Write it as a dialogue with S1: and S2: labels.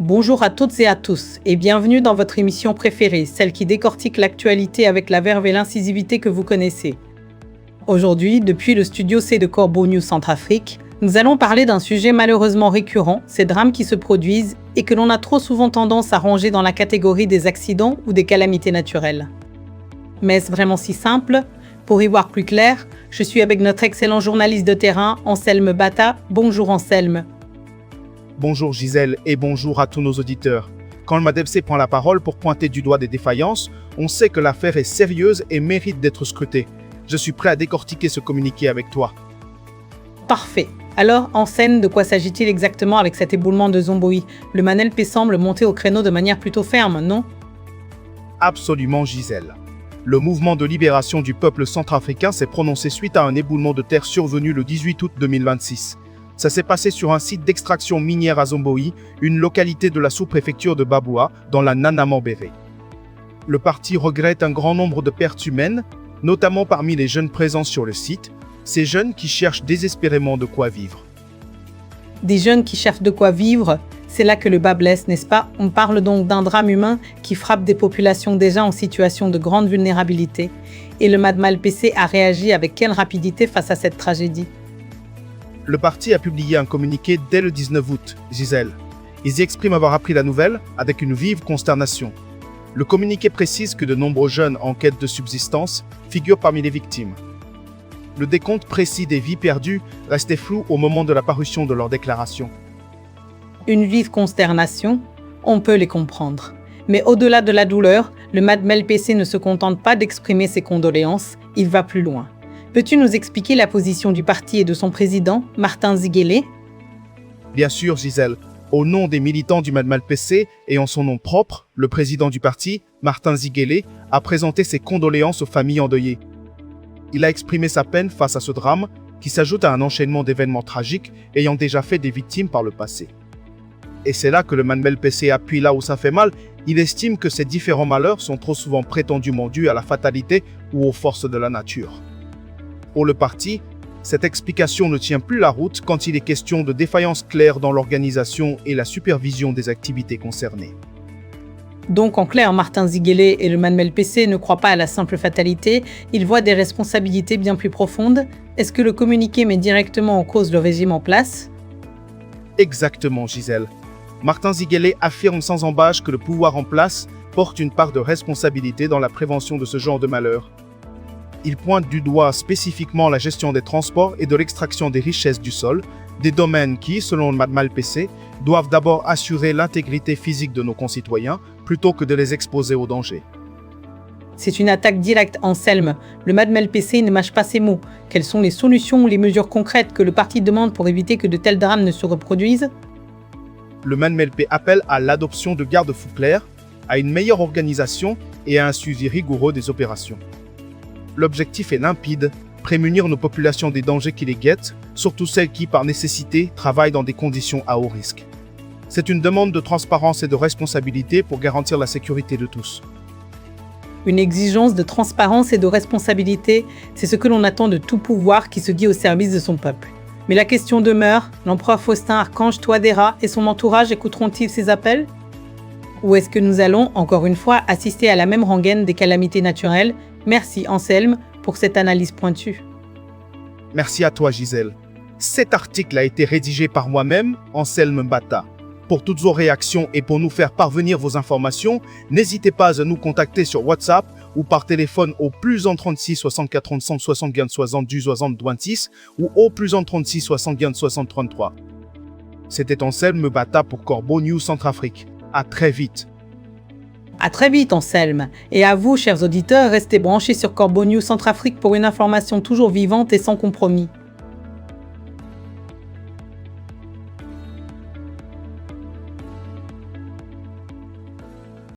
S1: Bonjour à toutes et à tous et bienvenue dans votre émission préférée, celle qui décortique l'actualité avec la verve et l'incisivité que vous connaissez. Aujourd'hui, depuis le studio C de Corbeau News Centrafrique, nous allons parler d'un sujet malheureusement récurrent, ces drames qui se produisent et que l'on a trop souvent tendance à ranger dans la catégorie des accidents ou des calamités naturelles. Mais est-ce vraiment si simple? Pour y voir plus clair, je suis avec notre excellent journaliste de terrain, Anselme Bata. Bonjour Anselme.
S2: Bonjour Gisèle et bonjour à tous nos auditeurs. Quand le MADEPC prend la parole pour pointer du doigt des défaillances, on sait que l'affaire est sérieuse et mérite d'être scrutée. Je suis prêt à décortiquer ce communiqué avec toi.
S1: Parfait. Alors, Anselme, de quoi s'agit-il exactement avec cet éboulement de Zomboï? Le MANELP semble monter au créneau de manière plutôt ferme, non?
S2: Absolument Gisèle. Le mouvement de libération du peuple centrafricain s'est prononcé suite à un éboulement de terre survenu le 18 août 2026. Ça s'est passé sur un site d'extraction minière à Zomboï, une localité de la sous-préfecture de Baboua, dans la Nana-Mambéré. Le parti regrette un grand nombre de pertes humaines, notamment parmi les jeunes présents sur le site, ces jeunes qui cherchent désespérément de quoi vivre.
S1: Des jeunes qui cherchent de quoi vivre, c'est là que le bas blesse, n'est-ce pas? On parle donc d'un drame humain qui frappe des populations déjà en situation de grande vulnérabilité. Et le MADEPC a réagi avec quelle rapidité face à cette tragédie?
S2: Le parti a publié un communiqué dès le 19 août, Gisèle. Ils y expriment avoir appris la nouvelle avec une vive consternation. Le communiqué précise que de nombreux jeunes en quête de subsistance figurent parmi les victimes. Le décompte précis des vies perdues restait flou au moment de la parution de leur déclaration.
S1: Une vive consternation, on peut les comprendre. Mais au-delà de la douleur, le MADEPC ne se contente pas d'exprimer ses condoléances, il va plus loin. Peux-tu nous expliquer la position du parti et de son président, Martin Ziguélé?
S2: Bien sûr, Gisèle. Au nom des militants du MADEPC et en son nom propre, le président du parti, Martin Ziguélé, a présenté ses condoléances aux familles endeuillées. Il a exprimé sa peine face à ce drame qui s'ajoute à un enchaînement d'événements tragiques ayant déjà fait des victimes par le passé. Et c'est là que le MADEPC appuie là où ça fait mal. Il estime que ces différents malheurs sont trop souvent prétendument dus à la fatalité ou aux forces de la nature. Pour le parti, cette explication ne tient plus la route quand il est question de défaillances claires dans l'organisation et la supervision des activités concernées.
S1: Donc en clair, Martin Ziguélé et le MADEPC ne croient pas à la simple fatalité, ils voient des responsabilités bien plus profondes. Est-ce que le communiqué met directement en cause le régime en place?
S2: Exactement, Gisèle. Martin Ziguélé affirme sans embâche que le pouvoir en place porte une part de responsabilité dans la prévention de ce genre de malheur. Il pointe du doigt spécifiquement la gestion des transports et de l'extraction des richesses du sol, des domaines qui, selon le MADEPC, doivent d'abord assurer l'intégrité physique de nos concitoyens plutôt que de les exposer au danger.
S1: C'est une attaque directe, Anselme. Le MADEPC ne mâche pas ses mots. Quelles sont les solutions ou les mesures concrètes que le parti demande pour éviter que de tels drames ne se reproduisent?
S2: Le MADEPC appelle à l'adoption de garde-fous clairs, à une meilleure organisation et à un suivi rigoureux des opérations. L'objectif est limpide, prémunir nos populations des dangers qui les guettent, surtout celles qui, par nécessité, travaillent dans des conditions à haut risque. C'est une demande de transparence et de responsabilité pour garantir la sécurité de tous.
S1: Une exigence de transparence et de responsabilité, c'est ce que l'on attend de tout pouvoir qui se dit au service de son peuple. Mais la question demeure, l'empereur Faustin Archange Touadéra et son entourage écouteront-ils ces appels? Ou est-ce que nous allons, encore une fois, assister à la même rengaine des calamités naturelles? Merci Anselme pour cette analyse pointue.
S2: Merci à toi Gisèle. Cet article a été rédigé par moi-même, Anselme Bata. Pour toutes vos réactions et pour nous faire parvenir vos informations, n'hésitez pas à nous contacter sur WhatsApp ou par téléphone au +1 36 64 35 60 60 60 26 ou au +1 36 60 60 33. C'était Anselme Bata pour Corbeau News Centrafrique. À très vite.
S1: À très vite Anselme. Et à vous, chers auditeurs, restez branchés sur Corbeau News Centrafrique pour une information toujours vivante et sans compromis.